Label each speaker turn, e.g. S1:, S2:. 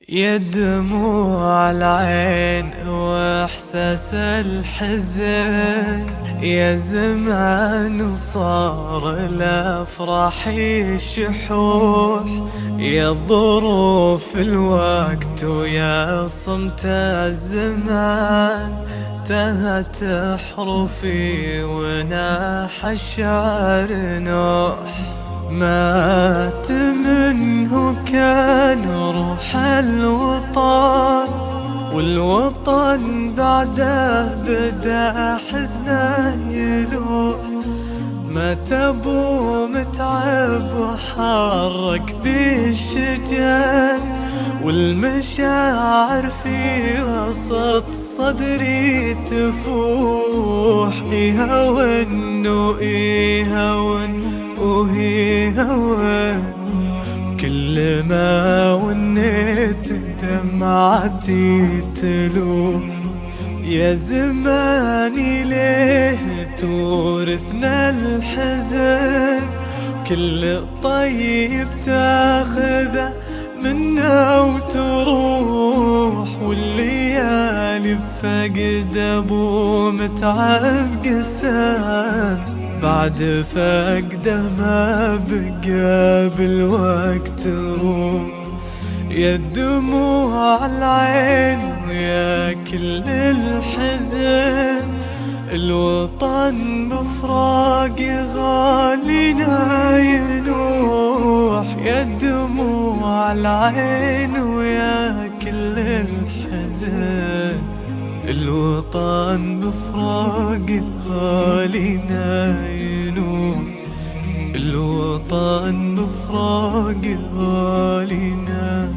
S1: يا دموع العين واحساس الحزن، يا زمان صار الافراح يشحوح، يا ظروف الوقت ويا صمت الزمان، تهت حروفي وناح الشعر نوح. مات منه كان روح الوطن، والوطن بعده بدا حزنه يلوح. مات ابو متعب وحرك بالشجن، والمشاعر في وسط صدري تفوح. يهون ويهون ويهون، كل ما ونيت دمعتي تلوح. يا زماني ليه تورثنا الحزن، كل طيب تاخذه منا وتروح. والليالي بفقد ابو متعب قسان، بعد فقده ما بقى بالوقت روح. يا دموع العين ويا كل الحزن، الوطن بفراق غالينا ينوح. يا دموع العين ويا كل الحزن، الوطن بفراق غالينا ينوح. الوطن بفراق غالينا